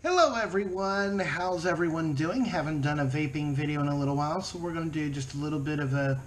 Hello everyone, how's everyone doing? Haven't done a vaping video in a little while, so we're going to do just a little bit of a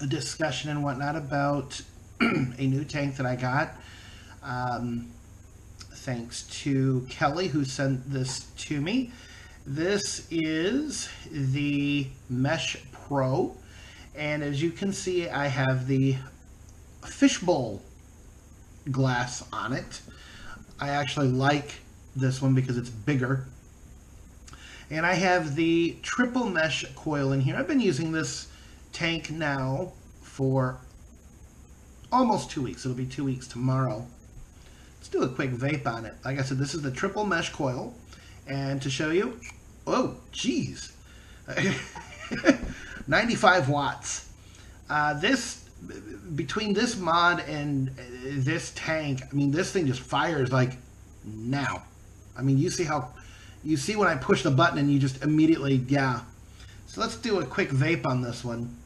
discussion and whatnot about a new tank that I got. Um, Thanks to Kelly who sent this to me. This is the Mesh Pro, and as you can see I have the fishbowl glass on it. I actually like this one because it's bigger. And I have the triple mesh coil in here. I've been using this tank now for almost 2 weeks. It'll be 2 weeks tomorrow. Let's do a quick vape on it. Like I said, this is the triple mesh coil. And to show you, oh, geez, 95 watts. Between this mod and this tank, I mean, this thing just fires like now. I mean, you see when I push the button and you just immediately, yeah. So let's do a quick vape on this one.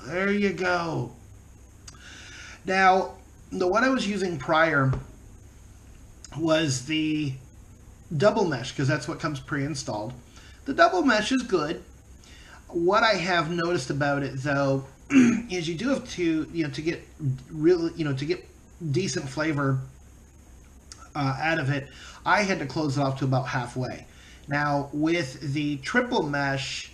There you go. Now, the one I was using prior was the double mesh, because that's what comes pre-installed. The double mesh is good. What I have noticed about it, though, is you do have to, to get really, to get decent flavor out of it, I had to close it off to about halfway. Now, with the triple mesh,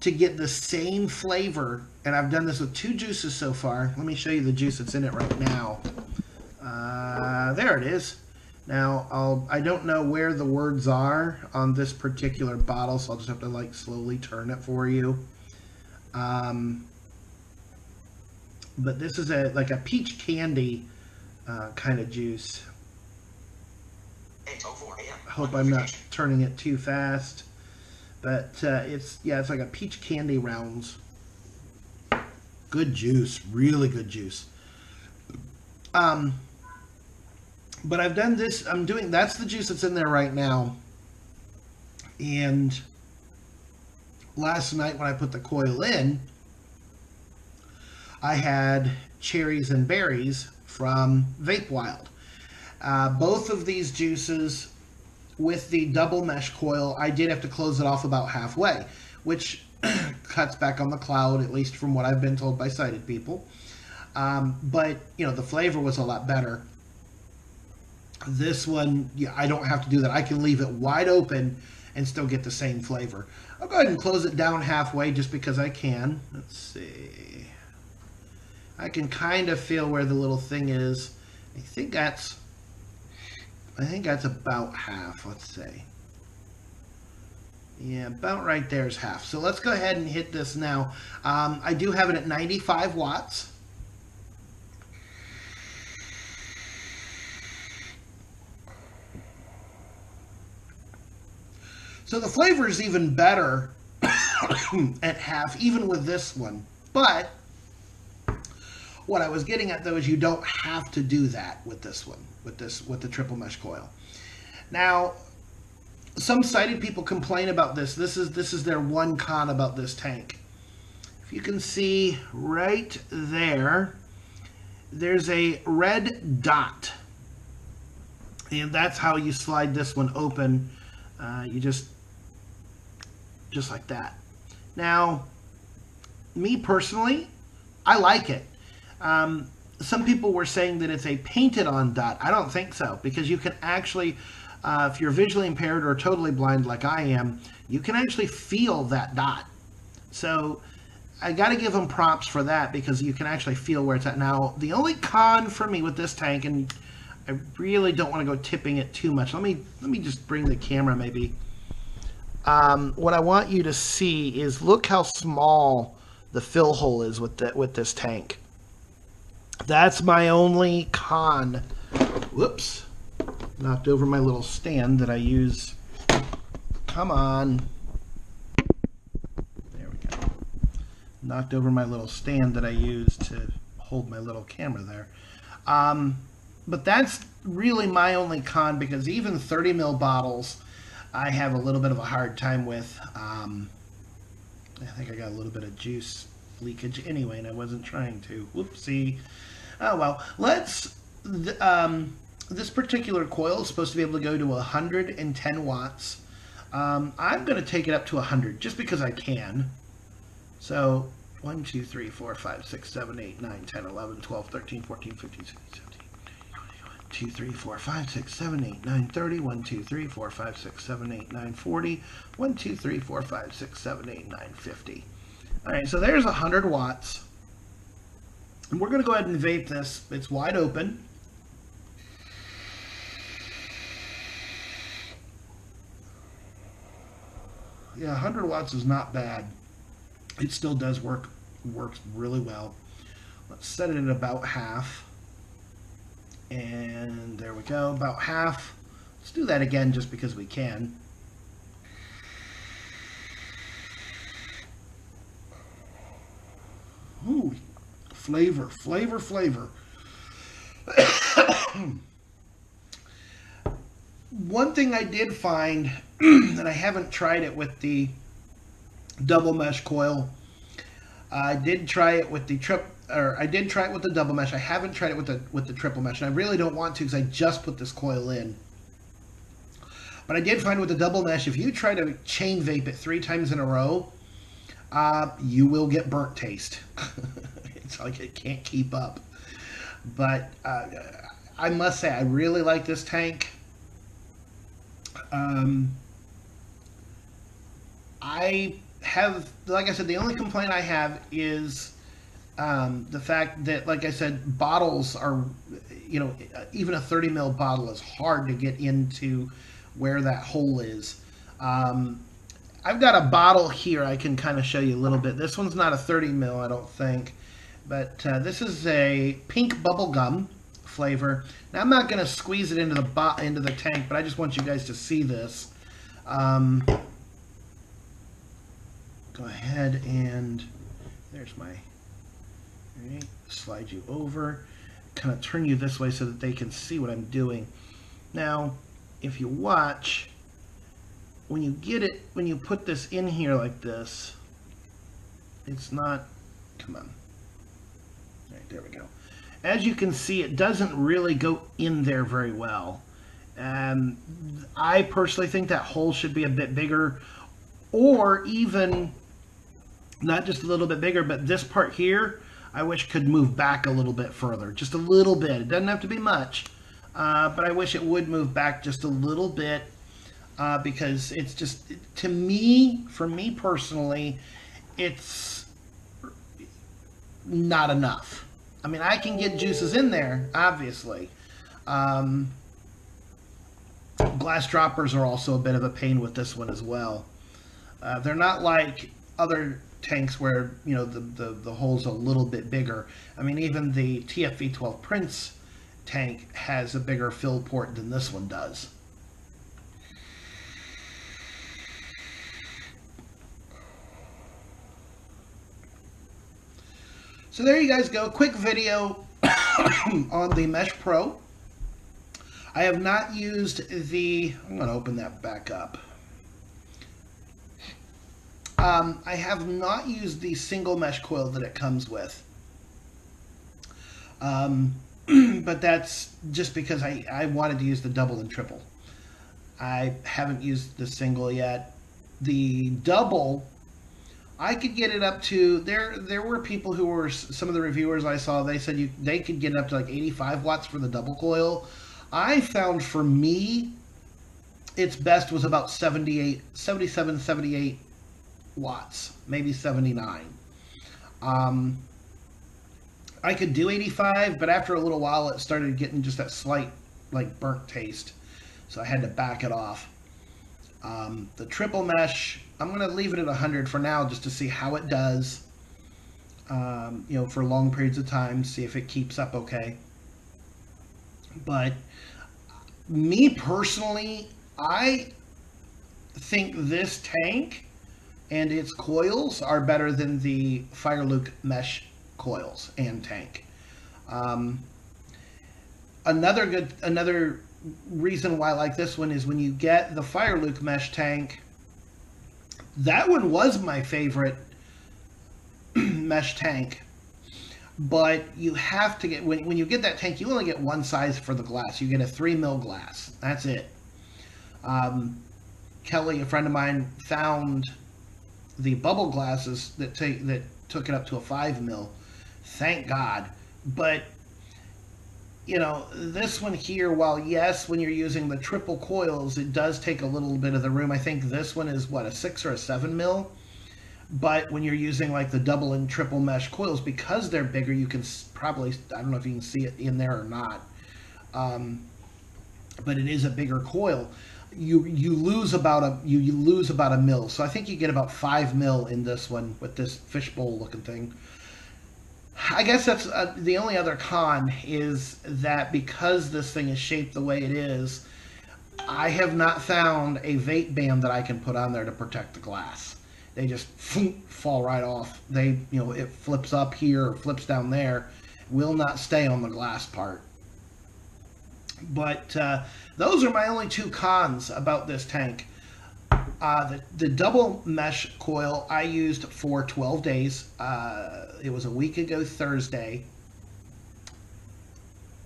to get the same flavor, and I've done this with 2 juices so far. Let me show you the juice that's in it right now. There it is. Now, I don't know where the words are on this particular bottle, so I'll just have to like slowly turn it for you. But this is like a peach candy kind of juice. I hope I'm not turning it too fast, but it's like a peach candy rounds. Good juice, really good juice. But I've done this. That's the juice that's in there right now. And last night when I put the coil in, I had cherries and berries from Vape Wild. Both of these juices with the double mesh coil, I did have to close it off about halfway, which cuts back on the cloud, at least from what I've been told by sighted people. But, the flavor was a lot better. This one, I don't have to do that. I can leave it wide open and still get the same flavor. I'll go ahead and close it down halfway just because I can. Let's see. I can kind of feel where the little thing is. I think that's about half, let's say. Yeah, about right there is half. So let's go ahead and hit this now. I do have it at 95 watts. So the flavor is even better at half, even with this one. But what I was getting at, though, is you don't have to do that with this one, with the triple mesh coil. Now, some sighted people complain about this. This is their one con about this tank. If you can see right there, there's a red dot, and that's how you slide this one open. You just like that. Now, me personally, I like it. Some people were saying that it's a painted on dot. I don't think so, because you can actually, if you're visually impaired or totally blind like I am, you can actually feel that dot. So I got to give them props for that, because you can actually feel where it's at. Now, the only con for me with this tank, and I really don't want to go tipping it too much. Let me just bring the camera maybe. What I want you to see is look how small the fill hole is with this tank. That's my only con. Whoops. Knocked over my little stand that I use. Come on. There we go. Knocked over my little stand that I use to hold my little camera there. But that's really my only con, because even 30 ml bottles I have a little bit of a hard time with. I think I got a little bit of juice leakage anyway, and I wasn't trying to. Whoopsie. Oh well. This particular coil is supposed to be able to go to 110 watts. I'm going to take it up to 100 just because I can. So 1, 2, 3, 4, 5, 6, 7, 8, 9, 10, 11, 12, 13, 14, 15, 16, 17, 2, 3, 4, 5, 6, 7, 8, 9, 30, 1, 2, 3, 4, 5, 6, 7, 8, 9, 40, 1, 2, 3, 4, 5, 6, 7, 8, 9, 50. Alright, so there's 100 watts. And we're going to go ahead and vape this. It's wide open. Yeah, 100 watts is not bad. It still does works really well. Let's set it at about half. And there we go, about half. Let's do that again just because we can. Ooh, flavor. One thing I did find, and I haven't tried it with the double mesh coil. I did try it with the double mesh. I haven't tried it with the triple mesh, and I really don't want to because I just put this coil in. But I did find with the double mesh, if you try to chain vape it 3 times in a row, you will get burnt taste. It's like it can't keep up. But I must say, I really like this tank. I have, like I said, the only complaint I have is the fact that, like I said, bottles are, even a 30 ml bottle is hard to get into where that hole is. I've got a bottle here I can kind of show you a little bit. This one's not a 30 ml, I don't think, but this is a pink bubble gum flavor. Now I'm not going to squeeze it into the tank, but I just want you guys to see this. Go ahead and there's my, right, slide you over, kind of turn you this way so that they can see what I'm doing. Now, if you watch, when you put this in here like this, it's not, come on, right, there we go. As you can see, it doesn't really go in there very well. I personally think that hole should be a bit bigger, or even not just a little bit bigger, but this part here, I wish could move back a little bit further, just a little bit. It doesn't have to be much, but I wish it would move back just a little bit, because it's just, to me, for me personally, it's not enough. I mean, I can get juices in there, obviously. Glass droppers are also a bit of a pain with this one as well. They're not like other tanks where, the hole's a little bit bigger. I mean, even the TFV12 Prince tank has a bigger fill port than this one does. So there you guys go. Quick video on the Mesh Pro. I have not used I'm going to open that back up. I have not used the single mesh coil that it comes with. But that's just because I wanted to use the double and triple. I haven't used the single yet. The double, I could get it up to, there were people who were, some of the reviewers I saw, they said they could get it up to like 85 watts for the double coil. I found for me, its best was about 77, 78 watts, maybe 79. I could do 85, but after a little while it started getting just that slight like burnt taste, so I had to back it off. The triple mesh, I'm going to leave it at 100 for now just to see how it does, for long periods of time, see if it keeps up okay. But me personally, I think this tank and its coils are better than the Fireluke mesh coils and tank. Another reason why I like this one is when you get the Fireluke mesh tank, that one was my favorite mesh tank. But you have to get, when you get that tank, you only get one size for the glass. You get a 3 mil glass. That's it. Kelly, a friend of mine, found the bubble glasses that took it up to a 5 mil. Thank God. But, you know, this one here, while yes, when you're using the triple coils, it does take a little bit of the room. I think this one is, what, a 6 or a 7 mil? But when you're using like the double and triple mesh coils, because they're bigger, you can probably, I don't know if you can see it in there or not, but it is a bigger coil. You lose about a mil. So I think you get about 5 mil in this one with this fishbowl looking thing. I guess that's the only other con is that because this thing is shaped the way it is, I have not found a vape band that I can put on there to protect the glass. They just fall right off. They, you know, it flips up here or flips down there, will not stay on the glass part. But those are my only two cons about this tank. The double mesh coil I used for 12 days. It was a week ago Thursday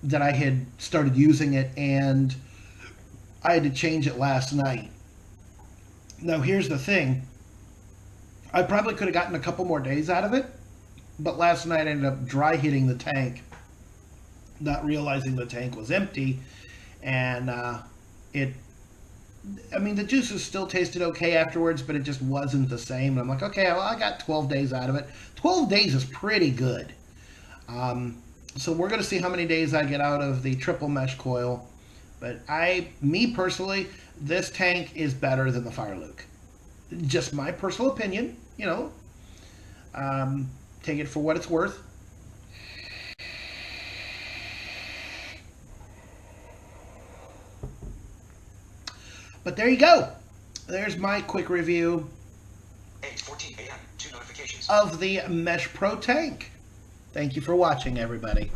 that I had started using it, and I had to change it last night. Now here's the thing. I probably could have gotten a couple more days out of it, but last night I ended up dry hitting the tank, not realizing the tank was empty, and I mean, the juices still tasted okay afterwards, but it just wasn't the same. And I'm like, okay, well, I got 12 days out of it. 12 days is pretty good. So we're going to see how many days I get out of the triple mesh coil. But me personally, this tank is better than the Fire Luke. Just my personal opinion, you know. Take it for what it's worth. But there you go. There's my quick review 8:14 a.m. 2 notifications of the Mesh Pro tank. Thank you for watching, everybody.